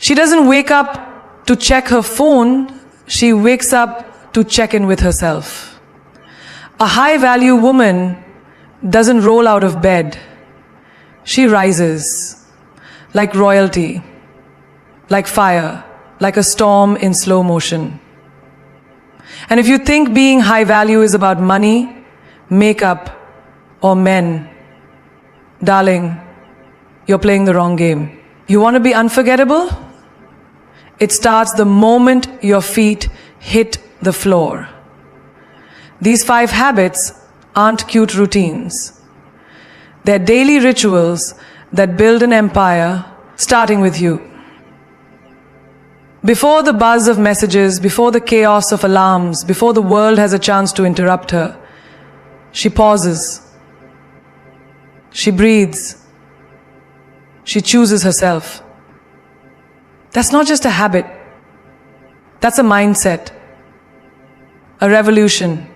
She doesn't wake up to check her phone, she wakes up to check in with herself. A high-value woman doesn't roll out of bed. She rises like royalty, like fire, like a storm in slow motion. And if you think being high value is about money, makeup, or men, darling, you're playing the wrong game. You want to be unforgettable? It starts the moment your feet hit the floor. These 5 habits aren't cute routines. They're daily rituals that build an empire, starting with you. Before the buzz of messages, before the chaos of alarms, before the world has a chance to interrupt her, she pauses. She breathes. She chooses herself. That's not just a habit. That's a mindset. A revolution.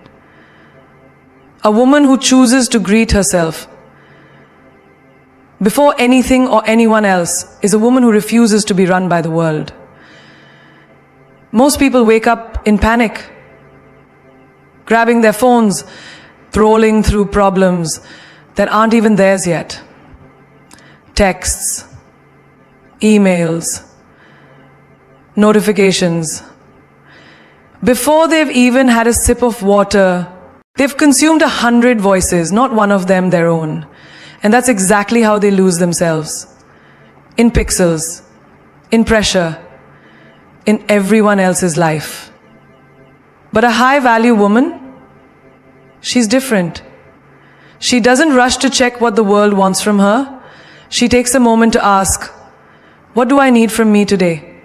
A woman who chooses to greet herself before anything or anyone else is a woman who refuses to be run by the world. Most people wake up in panic, grabbing their phones, scrolling through problems that aren't even theirs yet. Texts, emails, notifications. Before they've even had a sip of water, they've consumed 100 voices, not one of them their own. And that's exactly how they lose themselves. In pixels, in pressure, in everyone else's life. But a high-value woman, she's different. She doesn't rush to check what the world wants from her. She takes a moment to ask, what do I need from me today?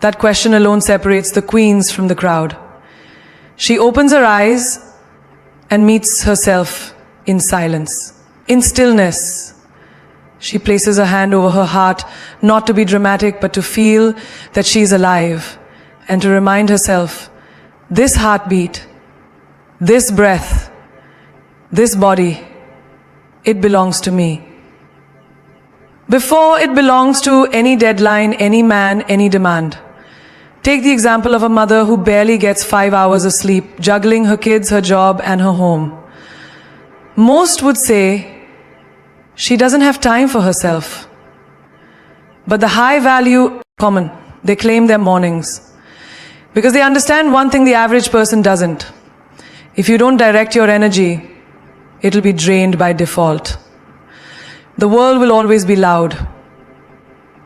That question alone separates the queens from the crowd. She opens her eyes and meets herself in silence, in stillness. She places her hand over her heart, not to be dramatic, but to feel that she's alive, and to remind herself, this heartbeat, this breath, this body, it belongs to me. Before it belongs to any deadline, any man, any demand. Take the example of a mother who barely gets 5 hours of sleep, juggling her kids, her job, and her home. Most would say, she doesn't have time for herself. But the high value common, they claim their mornings. Because they understand one thing the average person doesn't. If you don't direct your energy, it'll be drained by default. The world will always be loud.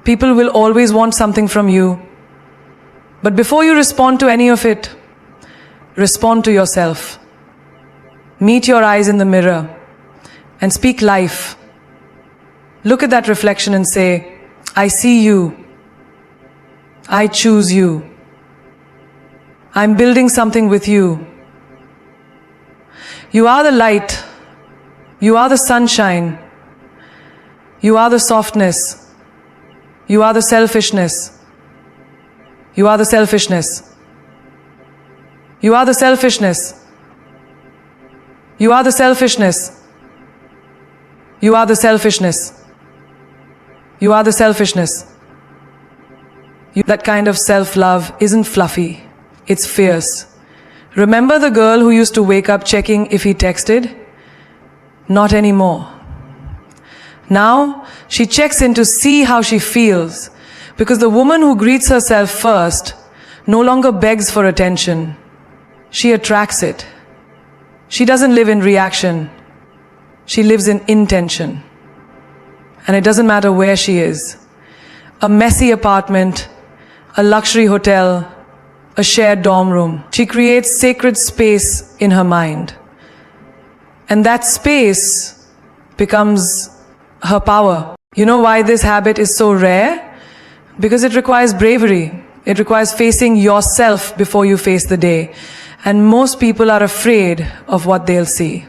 People will always want something from you. But before you respond to any of it, respond to yourself. Meet your eyes in the mirror and speak life. Look at that reflection and say, I see you. I choose you. I'm building something with you. You are the light. You are the sunshine. You are the softness. You are the selfishness. You are the selfishness. You are the selfishness. You are the selfishness. You are the selfishness. You are the selfishness. That kind of self-love isn't fluffy. It's fierce. Remember the girl who used to wake up checking if he texted? Not anymore. Now, she checks in to see how she feels, because the woman who greets herself first no longer begs for attention. She attracts it. She doesn't live in reaction. She lives in intention. And it doesn't matter where she is. A messy apartment, a luxury hotel, a shared dorm room. She creates sacred space in her mind. And that space becomes her power. You know why this habit is so rare? Because it requires bravery. It requires facing yourself before you face the day. And most people are afraid of what they'll see.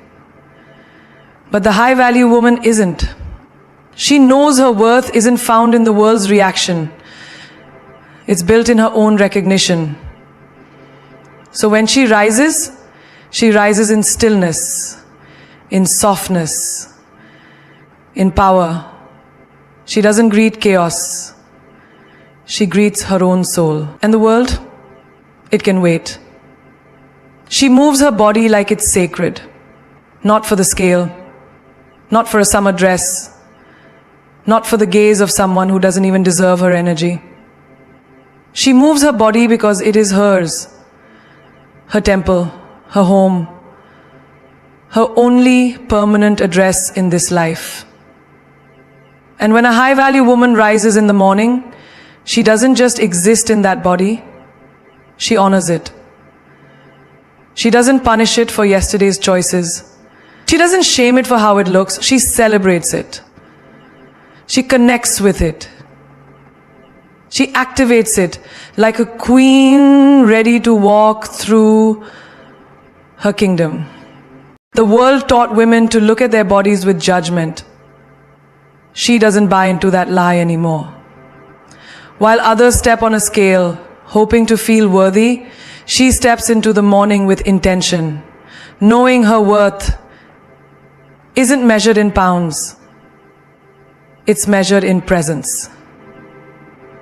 But the high-value woman isn't. She knows her worth isn't found in the world's reaction. It's built in her own recognition. So when she rises in stillness, in softness, in power. She doesn't greet chaos. she greets her own soul. And the world, it can wait. She moves her body like it's sacred, not for the scale, not for a summer dress, not for the gaze of someone who doesn't even deserve her energy. She moves her body because it is hers, her temple, her home, her only permanent address in this life. And when a high-value woman rises in the morning, she doesn't just exist in that body, she honors it. She doesn't punish it for yesterday's choices. She doesn't shame it for how it looks, she celebrates it. She connects with it. She activates it like a queen ready to walk through her kingdom. The world taught women to look at their bodies with judgment. She doesn't buy into that lie anymore. While others step on a scale, hoping to feel worthy, she steps into the morning with intention, knowing her worth isn't measured in pounds. It's measured in presence.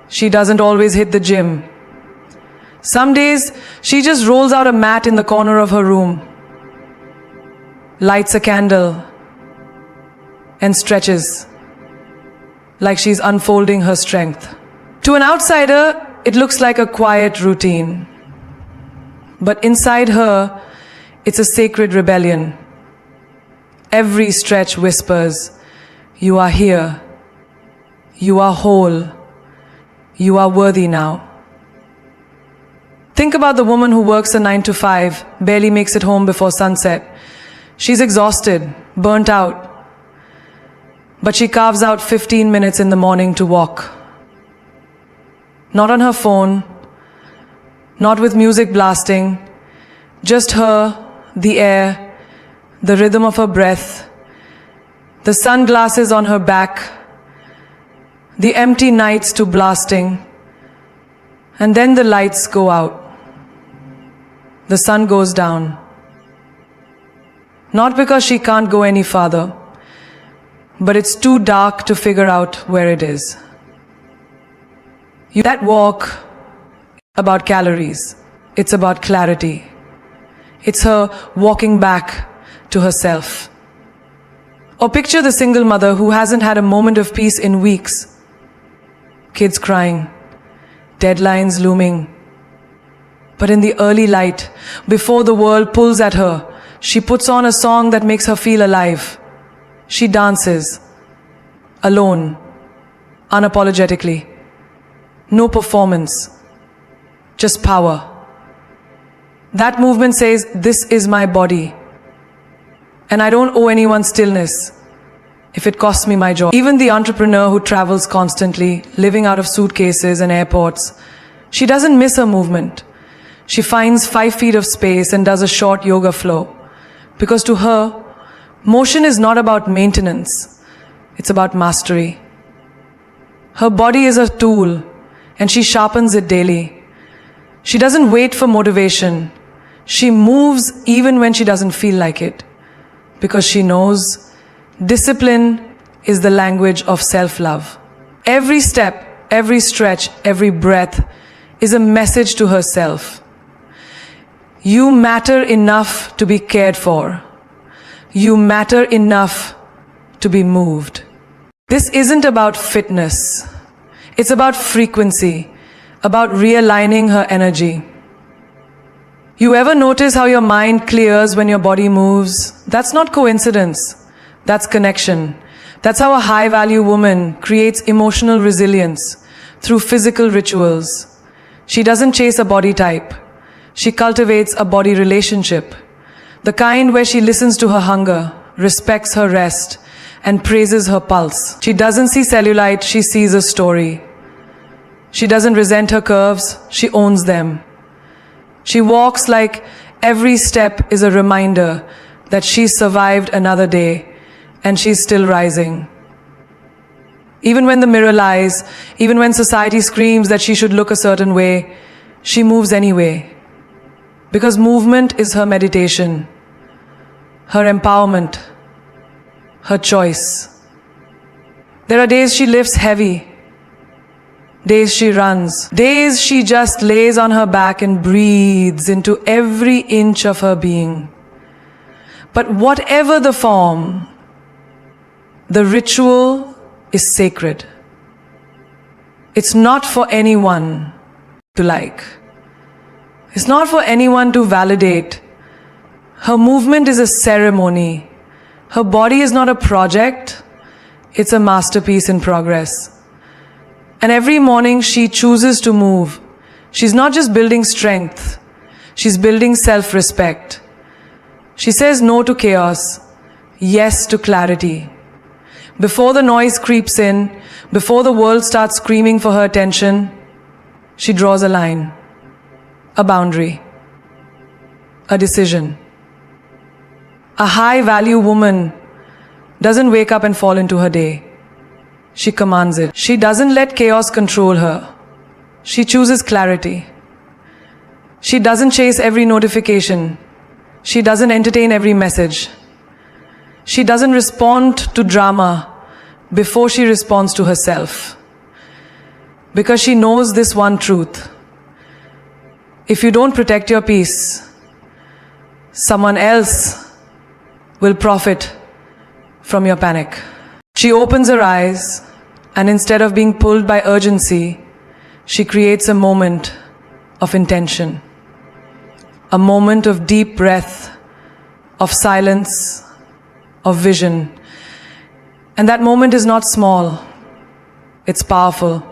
She doesn't always hit the gym. Some days, she just rolls out a mat in the corner of her room, lights a candle, and stretches like she's unfolding her strength. To an outsider, it looks like a quiet routine. But inside her, it's a sacred rebellion. Every stretch whispers, "You are here. You are whole. You are worthy now." Think about the woman who works a 9 to 5, barely makes it home before sunset. She's exhausted, burnt out. But she carves out 15 minutes in the morning to walk. Not on her phone, not with music blasting, just her, the air, the rhythm of her breath, the sunglasses on her back, the empty nights to blasting, and then the lights go out. The sun goes down. Not because she can't go any farther, but it's too dark to figure out where it is. That walk about calories. It's about clarity. It's her walking back to herself. Or picture the single mother who hasn't had a moment of peace in weeks. Kids crying, deadlines looming. But in the early light, before the world pulls at her, she puts on a song that makes her feel alive. She dances, alone, unapologetically. No performance, just power. That movement says, "This is my body, and I don't owe anyone stillness if it costs me my job." Even the entrepreneur who travels constantly, living out of suitcases and airports, she doesn't miss her movement. She finds 5 feet of space and does a short yoga flow. Because to her, motion is not about maintenance, it's about mastery. Her body is a tool, and she sharpens it daily. She doesn't wait for motivation. She moves even when she doesn't feel like it. Because she knows discipline is the language of self-love. Every step, every stretch, every breath is a message to herself. You matter enough to be cared for. You matter enough to be moved. This isn't about fitness. It's about frequency, about realigning her energy. You ever notice how your mind clears when your body moves? That's not coincidence. That's connection. That's how a high-value woman creates emotional resilience through physical rituals. She doesn't chase a body type. She cultivates a body relationship. The kind where she listens to her hunger, respects her rest, and praises her pulse. She doesn't see cellulite, she sees a story. She doesn't resent her curves, she owns them. She walks like every step is a reminder that she's survived another day and she's still rising. Even when the mirror lies, even when society screams that she should look a certain way, she moves anyway. Because movement is her meditation, her empowerment, her choice. There are days she lifts heavy, Days she runs. Days she just lays on her back and breathes into every inch of her being. But whatever the form, the ritual is sacred. It's not for anyone to like. It's not for anyone to validate. Her movement is a ceremony. Her body is not a project. It's a masterpiece in progress. And every morning she chooses to move. She's not just building strength. She's building self-respect. She says no to chaos, yes to clarity. Before the noise creeps in, before the world starts screaming for her attention, she draws a line, a boundary, a decision. A high-value woman doesn't wake up and fall into her day. She commands it. She doesn't let chaos control her. She chooses clarity. She doesn't chase every notification. She doesn't entertain every message. She doesn't respond to drama before she responds to herself. Because she knows this one truth. If you don't protect your peace, someone else will profit from your panic. She opens her eyes, and instead of being pulled by urgency, she creates a moment of intention. A moment of deep breath, of silence, of vision. And that moment is not small. It's powerful.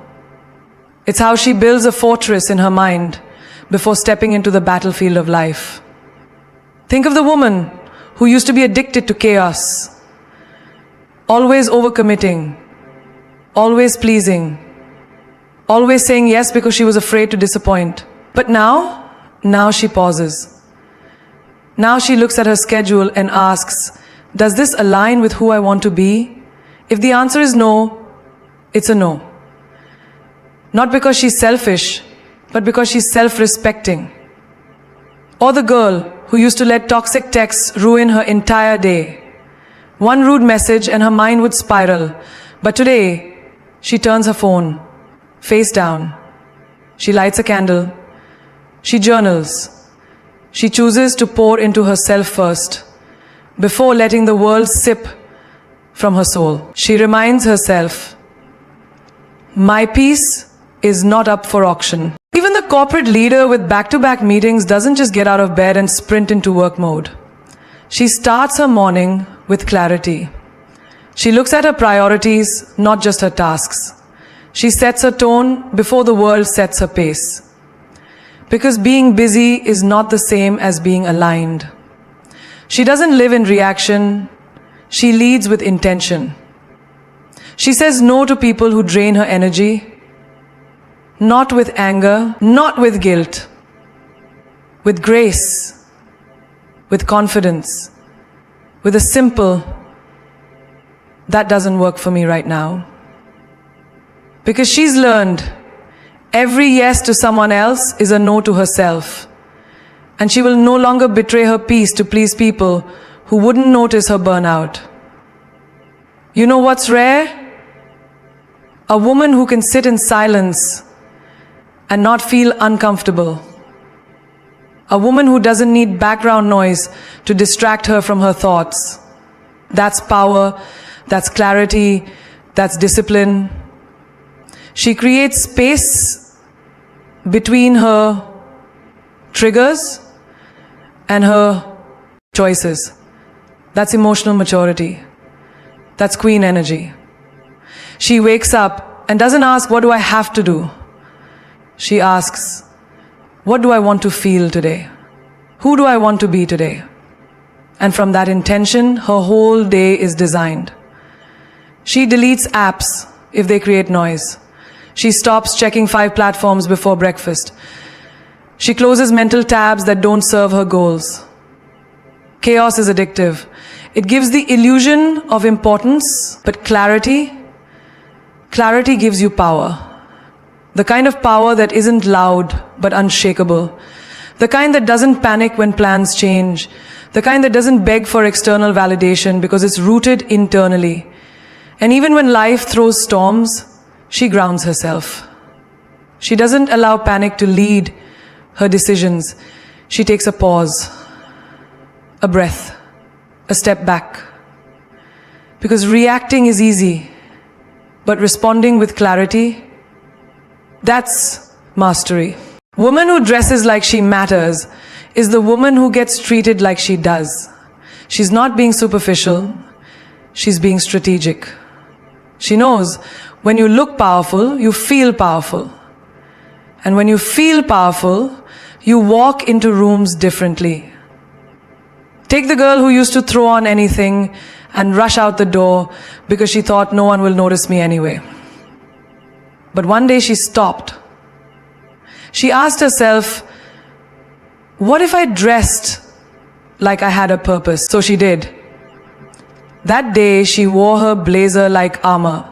It's how she builds a fortress in her mind before stepping into the battlefield of life. Think of the woman who used to be addicted to chaos, always overcommitting, always pleasing, always saying yes because she was afraid to disappoint. But now she pauses. Now she looks at her schedule and asks, does this align with who I want to be? If the answer is no, it's a no. Not because she's selfish, but because she's self-respecting. Or the girl who used to let toxic texts ruin her entire day. One rude message and her mind would spiral. But today, she turns her phone face down. She lights a candle. She journals. She chooses to pour into herself first, before letting the world sip from her soul. She reminds herself, my peace is not up for auction. Even the corporate leader with back-to-back meetings doesn't just get out of bed and sprint into work mode. She starts her morning with clarity. She looks at her priorities, not just her tasks. She sets her tone before the world sets her pace. Because being busy is not the same as being aligned. She doesn't live in reaction. She leads with intention. She says no to people who drain her energy. Not with anger, not with guilt. With grace. With confidence. With a simple, that doesn't work for me right now. Because she's learned every yes to someone else is a no to herself. And she will no longer betray her peace to please people who wouldn't notice her burnout. You know what's rare? A woman who can sit in silence and not feel uncomfortable. A woman who doesn't need background noise to distract her from her thoughts. That's power, that's clarity, that's discipline. She creates space between her triggers and her choices. That's emotional maturity. That's queen energy. She wakes up and doesn't ask, what do I have to do? She asks, what do I want to feel today? Who do I want to be today? And from that intention, her whole day is designed. She deletes apps if they create noise. She stops checking 5 platforms before breakfast. She closes mental tabs that don't serve her goals. Chaos is addictive. It gives the illusion of importance, but clarity gives you power. The kind of power that isn't loud, but unshakable. The kind that doesn't panic when plans change. The kind that doesn't beg for external validation because it's rooted internally. And even when life throws storms, she grounds herself. She doesn't allow panic to lead her decisions. She takes a pause, a breath, a step back. Because reacting is easy, but responding with clarity, that's mastery. Woman who dresses like she matters is the woman who gets treated like she does. She's not being superficial, she's being strategic. She knows when you look powerful, you feel powerful. And when you feel powerful, you walk into rooms differently. Take the girl who used to throw on anything and rush out the door because she thought no one will notice me anyway. But one day she stopped. She asked herself, what if I dressed like I had a purpose? So she did. That day she wore her blazer like armor,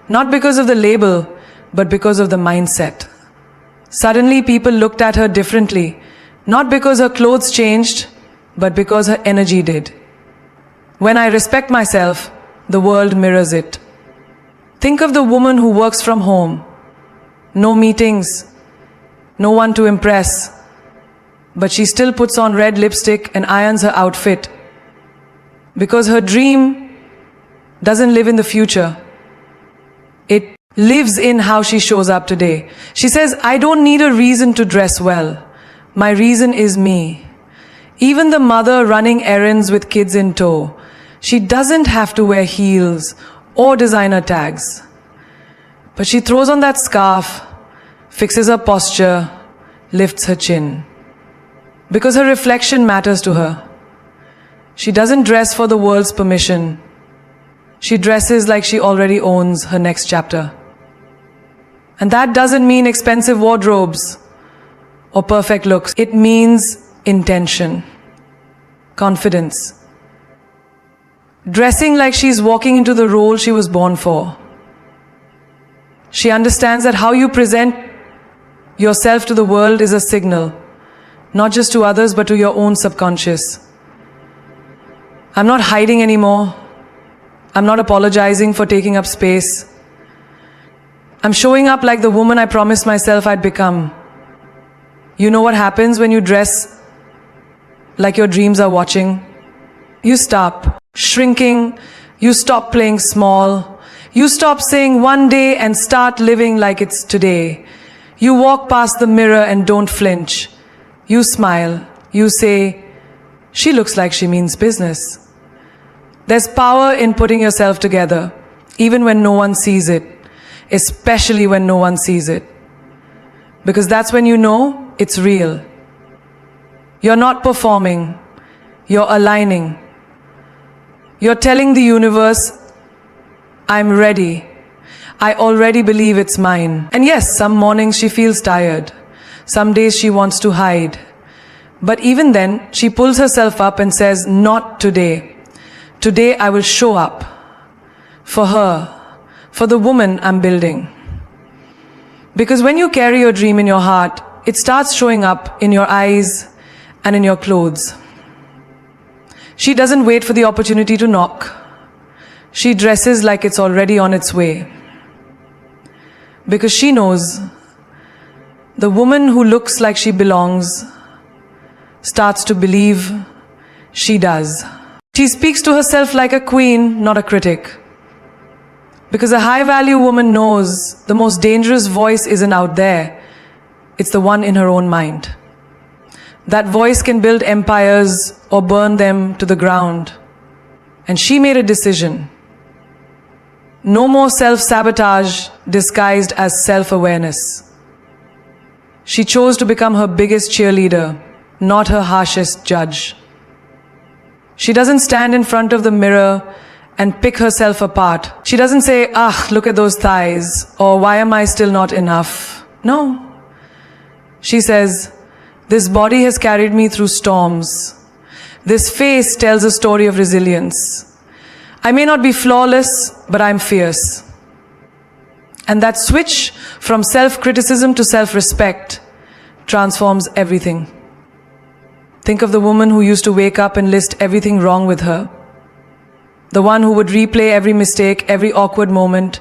not because of the label, but because of the mindset. Suddenly people looked at her differently, not because her clothes changed, but because her energy did. When I respect myself, the world mirrors it. Think of the woman who works from home. No meetings, no one to impress, but she still puts on red lipstick and irons her outfit. Because her dream doesn't live in the future. It lives in how she shows up today. She says, I don't need a reason to dress well. My reason is me. Even the mother running errands with kids in tow, she doesn't have to wear heels or designer tags. But she throws on that scarf, fixes her posture, lifts her chin. Because her reflection matters to her. She doesn't dress for the world's permission. She dresses like she already owns her next chapter. And that doesn't mean expensive wardrobes or perfect looks. It means intention, confidence. Dressing like she's walking into the role she was born for. She understands that how you present yourself to the world is a signal, not just to others, but to your own subconscious. I'm not hiding anymore. I'm not apologizing for taking up space. I'm showing up like the woman I promised myself I'd become. You know what happens when you dress like your dreams are watching? You stop shrinking. You stop playing small. You stop saying one day and start living like it's today. You walk past the mirror and don't flinch. You smile. You say, she looks like she means business. There's power in putting yourself together, even when no one sees it, especially when no one sees it. Because that's when you know it's real. You're not performing, you're aligning. You're telling the universe, I'm ready. I already believe it's mine. And yes, some mornings she feels tired. Some days she wants to hide. But even then, she pulls herself up and says, not today. Today I will show up for her, for the woman I'm building. Because when you carry your dream in your heart, it starts showing up in your eyes and in your clothes. She doesn't wait for the opportunity to knock. She dresses like it's already on its way. Because she knows the woman who looks like she belongs starts to believe she does. She speaks to herself like a queen, not a critic. Because a high-value woman knows the most dangerous voice isn't out there. It's the one in her own mind. That voice can build empires or burn them to the ground. And she made a decision. No more self-sabotage disguised as self-awareness. She chose to become her biggest cheerleader, not her harshest judge. She doesn't stand in front of the mirror and pick herself apart. She doesn't say, look at those thighs, or why am I still not enough? No. She says, this body has carried me through storms. This face tells a story of resilience. I may not be flawless, but I'm fierce. And that switch from self-criticism to self-respect transforms everything. Think of the woman who used to wake up and list everything wrong with her. The one who would replay every mistake, every awkward moment,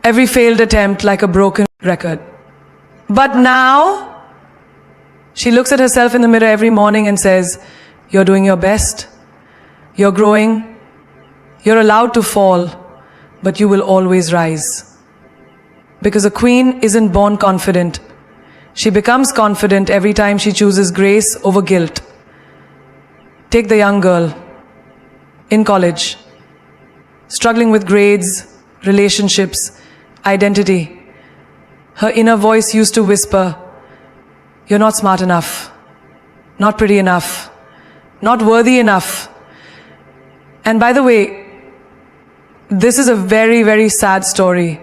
every failed attempt like a broken record. But now, she looks at herself in the mirror every morning and says, "You're doing your best. You're growing. You're allowed to fall, but you will always rise." Because a queen isn't born confident. She becomes confident every time she chooses grace over guilt. Take the young girl in college, struggling with grades, relationships, identity. Her inner voice used to whisper, "You're not smart enough, not pretty enough, not worthy enough." And by the way, this is a very, very sad story.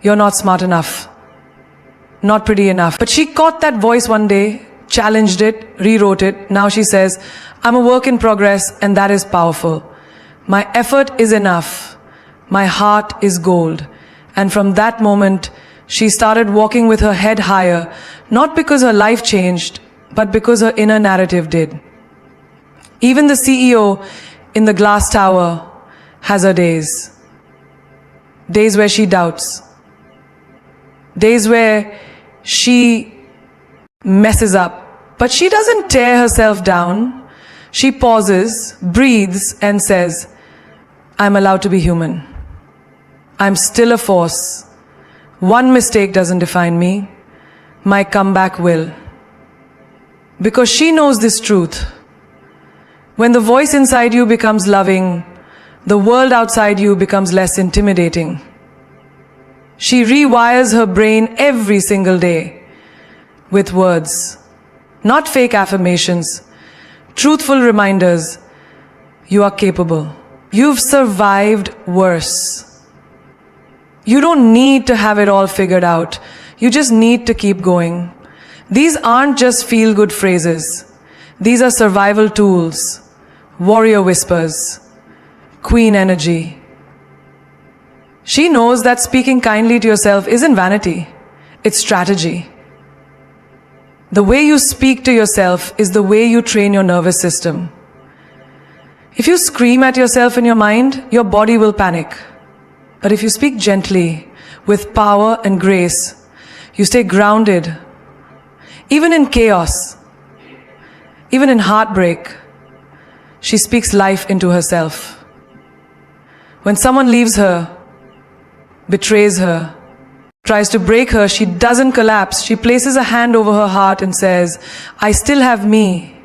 You're not smart enough, not pretty enough. But she caught that voice one day, challenged it, rewrote it. Now she says, "I'm a work in progress, and that is powerful. My effort is enough. My heart is gold." And from that moment, she started walking with her head higher, not because her life changed, but because her inner narrative did. Even the CEO in the glass tower has her days. Days where she doubts. Days where she messes up. But she doesn't tear herself down. She pauses, breathes, and says, "I'm allowed to be human. I'm still a force. One mistake doesn't define me. My comeback will." Because she knows this truth. When the voice inside you becomes loving, the world outside you becomes less intimidating. She rewires her brain every single day with words, not fake affirmations, truthful reminders. You are capable. You've survived worse. You don't need to have it all figured out. You just need to keep going. These aren't just feel-good phrases. These are survival tools, warrior whispers, queen energy. She knows that speaking kindly to yourself isn't vanity, it's strategy. The way you speak to yourself is the way you train your nervous system. If you scream at yourself in your mind, your body will panic. But if you speak gently, with power and grace, you stay grounded. Even in chaos, even in heartbreak, she speaks life into herself. When someone leaves her, betrays her, tries to break her, she doesn't collapse. She places a hand over her heart and says, "I still have me,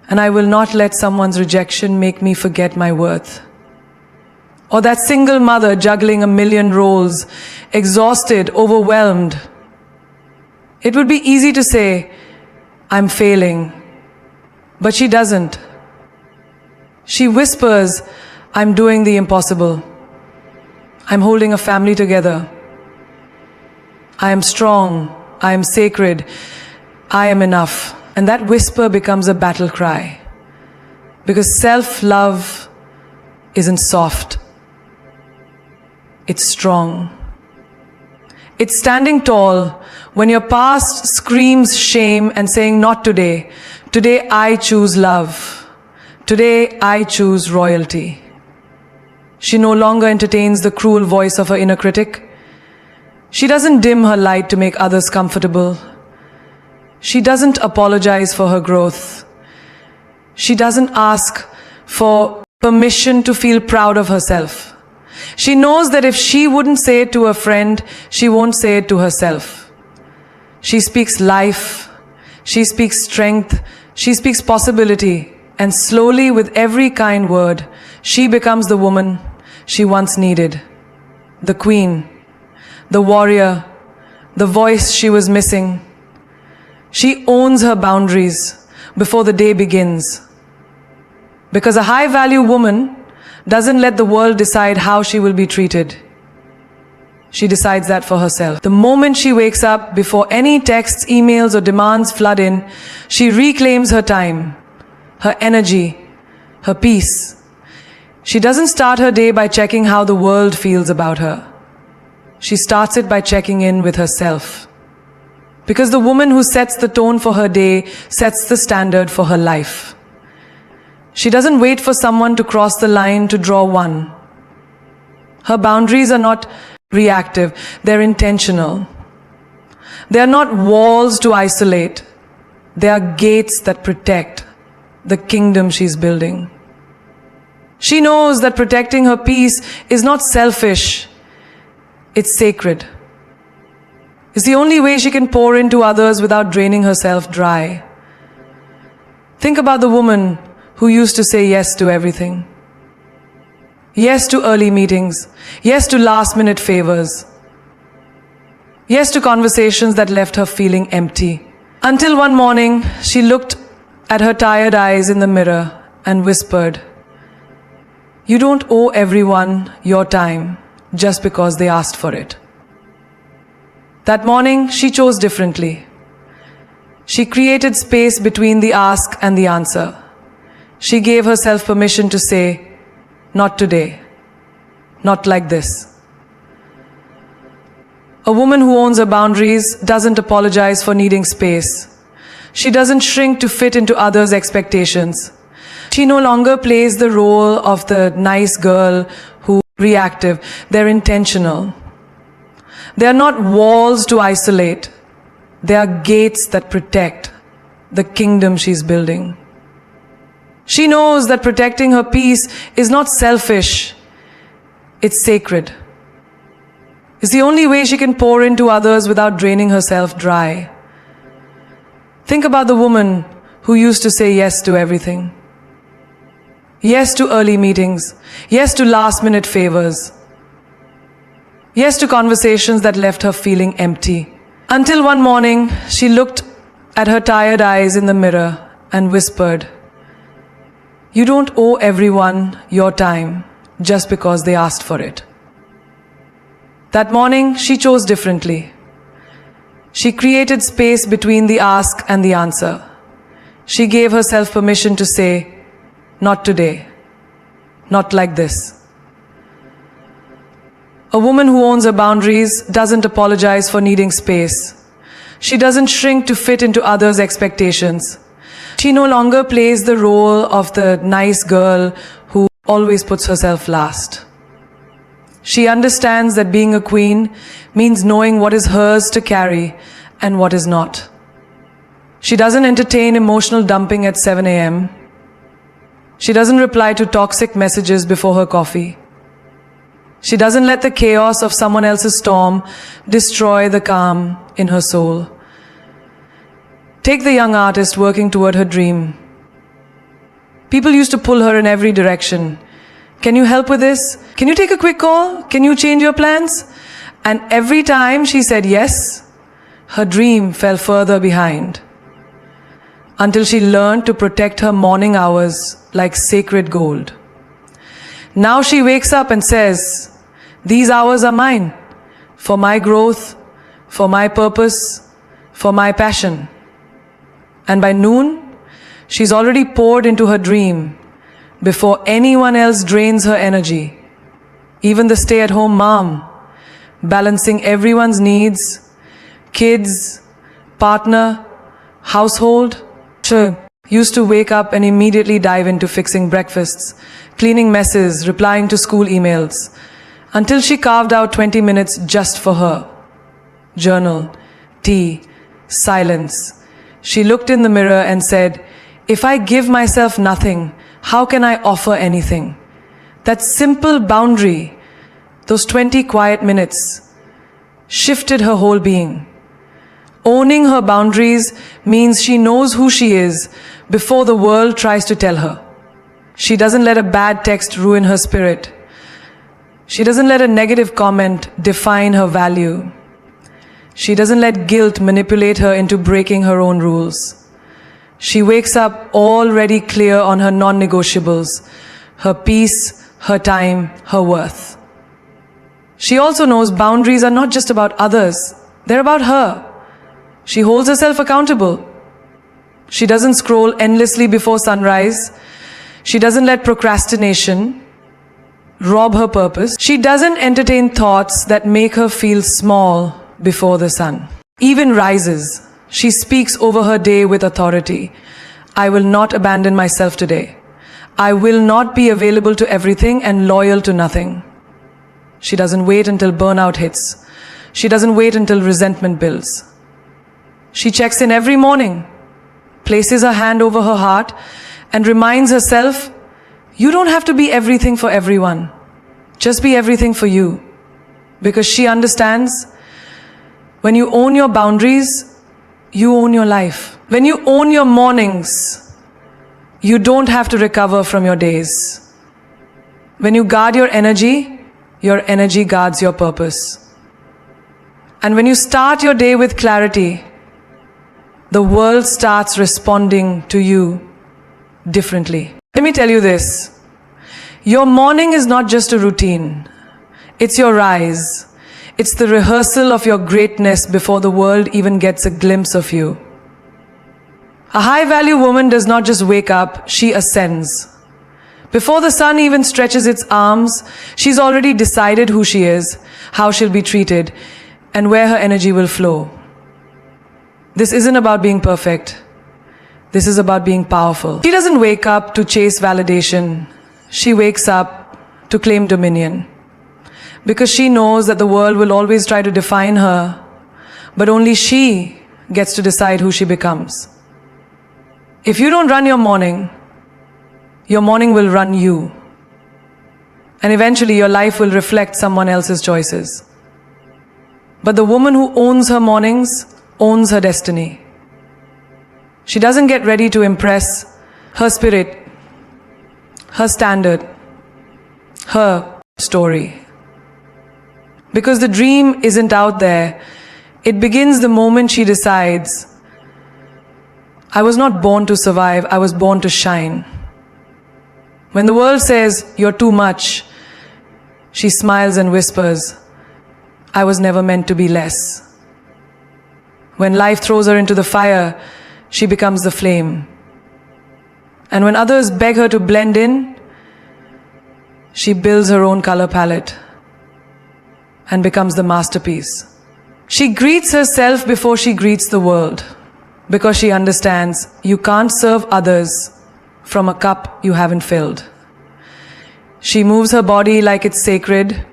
and I will not let someone's rejection make me forget my worth." Or that single mother juggling a million roles, exhausted, overwhelmed. It would be easy to say, "I'm failing," but she doesn't. She whispers, "I'm doing the impossible. I'm holding a family together. I am strong. I am sacred. I am enough." And that whisper becomes a battle cry. Because self-love isn't soft. It's strong. It's standing tall when your past screams shame and saying, "Not today. Today I choose love. Today I choose royalty." She no longer entertains the cruel voice of her inner critic. She doesn't dim her light to make others comfortable. She doesn't apologize for her growth. She doesn't ask for permission to feel proud of herself. She knows that if she wouldn't say it to a friend, she won't say it to herself. She speaks life. She speaks strength. She speaks possibility. And slowly, with every kind word, she becomes the woman she once needed. The queen, the warrior, the voice she was missing. She owns her boundaries before the day begins. Because a high-value woman doesn't let the world decide how she will be treated. She decides that for herself. The moment she wakes up, before any texts, emails, or demands flood in, she reclaims her time, her energy, her peace. She doesn't start her day by checking how the world feels about her. She starts it by checking in with herself. Because the woman who sets the tone for her day sets the standard for her life. She doesn't wait for someone to cross the line to draw one. Her boundaries are not reactive, they're intentional. They are not walls to isolate, they are gates that protect the kingdom she's building. She knows that protecting her peace is not selfish, it's sacred. It's the only way she can pour into others without draining herself dry. Think about the woman who used to say yes to everything. Yes to early meetings, yes to last-minute favors, yes to conversations that left her feeling empty. Until one morning, she looked at her tired eyes in the mirror and whispered, "You don't owe everyone your time just because they asked for it." That morning, she chose differently. She created space between the ask and the answer. She gave herself permission to say, "Not today, not like this." A woman who owns her boundaries doesn't apologize for needing space. She doesn't shrink to fit into others' expectations. She no longer plays the role of the nice girl who reactive. They're intentional. They are not walls to isolate. They are gates that protect the kingdom she's building. She knows that protecting her peace is not selfish, it's sacred. It's the only way she can pour into others without draining herself dry. Think about the woman who used to say yes to everything. Yes to early meetings, yes to last-minute favors, yes to conversations that left her feeling empty. Until one morning, she looked at her tired eyes in the mirror and whispered, "You don't owe everyone your time just because they asked for it." That morning, she chose differently. She created space between the ask and the answer. She gave herself permission to say, "Not today, not like this." A woman who owns her boundaries doesn't apologize for needing space. She doesn't shrink to fit into others' expectations. She no longer plays the role of the nice girl who always puts herself last. She understands that being a queen means knowing what is hers to carry and what is not. She doesn't entertain emotional dumping at 7 a.m. She doesn't reply to toxic messages before her coffee. She doesn't let the chaos of someone else's storm destroy the calm in her soul. Take the young artist working toward her dream. People used to pull her in every direction. "Can you help with this? Can you take a quick call? Can you change your plans?" And every time she said yes, her dream fell further behind. Until she learned to protect her morning hours like sacred gold. Now she wakes up and says, "These hours are mine, for my growth, for my purpose, for my passion." And by noon, she's already poured into her dream before anyone else drains her energy. Even the stay-at-home mom, balancing everyone's needs, kids, partner, household, used to wake up and immediately dive into fixing breakfasts, cleaning messes, replying to school emails, until she carved out 20 minutes just for her. Journal, tea, silence. She looked in the mirror and said, "If I give myself nothing, how can I offer anything?" That simple boundary, those 20 quiet minutes, shifted her whole being. Owning her boundaries means she knows who she is before the world tries to tell her. She doesn't let a bad text ruin her spirit. She doesn't let a negative comment define her value. She doesn't let guilt manipulate her into breaking her own rules. She wakes up already clear on her non-negotiables, her peace, her time, her worth. She also knows boundaries are not just about others, they're about her. She holds herself accountable. She doesn't scroll endlessly before sunrise. She doesn't let procrastination rob her purpose. She doesn't entertain thoughts that make her feel small before the sun even rises. She speaks over her day with authority. "I will not abandon myself today. I will not be available to everything and loyal to nothing." She doesn't wait until burnout hits. She doesn't wait until resentment builds. She checks in every morning, places her hand over her heart, and reminds herself, you don't have to be everything for everyone. Just be everything for you. Because she understands, when you own your boundaries, you own your life. When you own your mornings, you don't have to recover from your days. When you guard your energy guards your purpose. And when you start your day with clarity, the world starts responding to you differently. Let me tell you this. Your morning is not just a routine. It's your rise. It's the rehearsal of your greatness before the world even gets a glimpse of you. A high-value woman does not just wake up, she ascends. Before the sun even stretches its arms, she's already decided who she is, how she'll be treated, and where her energy will flow. This isn't about being perfect. This is about being powerful. She doesn't wake up to chase validation. She wakes up to claim dominion. Because she knows that the world will always try to define her, but only she gets to decide who she becomes. If you don't run your morning will run you. And eventually your life will reflect someone else's choices. But the woman who owns her mornings owns her destiny. She doesn't get ready to impress. Her spirit, her standard, her story. Because the dream isn't out there. It begins the moment she decides, I was not born to survive, I was born to shine. When the world says, you're too much, she smiles and whispers, I was never meant to be less. When life throws her into the fire, she becomes the flame. And when others beg her to blend in, she builds her own color palette and becomes the masterpiece. She greets herself before she greets the world, because she understands you can't serve others from a cup you haven't filled. She moves her body like it's sacred,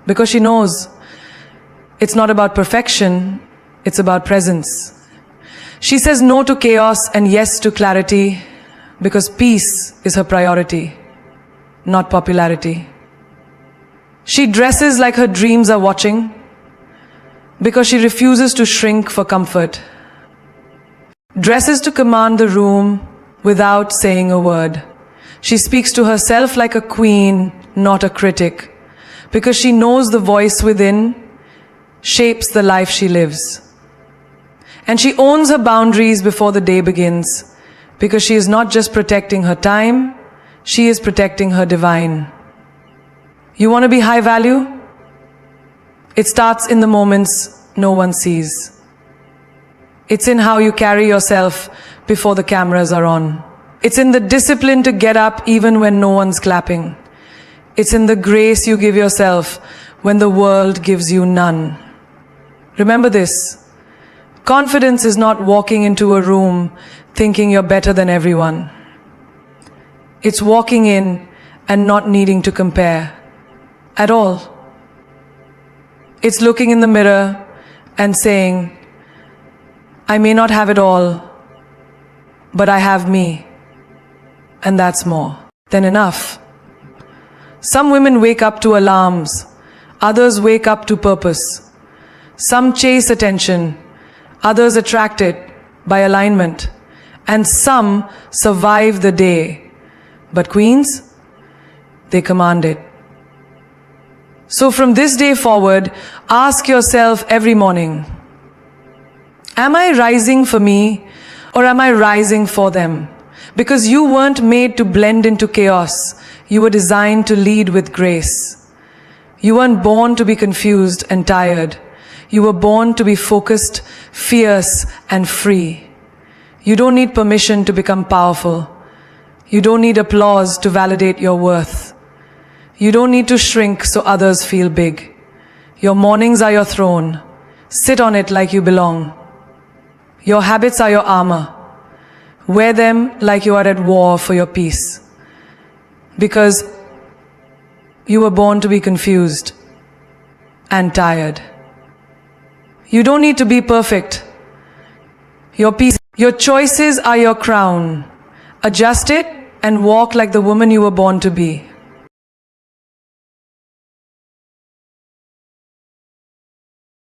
because she knows it's not about perfection, it's about presence. She says no to chaos and yes to clarity, because peace is her priority, not popularity. She dresses like her dreams are watching, because she refuses to shrink for comfort. Dresses to command the room without saying a word. She speaks to herself like a queen, not a critic, because she knows the voice within shapes the life she lives. And she owns her boundaries before the day begins, because she is not just protecting her time, she is protecting her divine. You want to be high value? It starts in the moments no one sees. It's in how you carry yourself before the cameras are on. It's in the discipline to get up even when no one's clapping. It's in the grace you give yourself when the world gives you none. Remember this. Confidence is not walking into a room thinking you're better than everyone. It's walking in and not needing to compare at all. It's looking in the mirror and saying, I may not have it all, but I have me, and that's more than enough. Some women wake up to alarms, others wake up to purpose. Some chase attention, others attract it by alignment, and some survive the day. But queens, they command it. So from this day forward, ask yourself every morning, am I rising for me or am I rising for them? Because you weren't made to blend into chaos. You were designed to lead with grace. You weren't born to be confused and tired. You were born to be focused, fierce, and free. You don't need permission to become powerful. You don't need applause to validate your worth. You don't need to shrink so others feel big. Your mornings are your throne. Sit on it like you belong. Your habits are your armor. Wear them like you are at war for your peace. Because you were born to be confused. and tired. You don't need to be perfect. Your choices are your crown. Adjust it and walk like the woman you were born to be.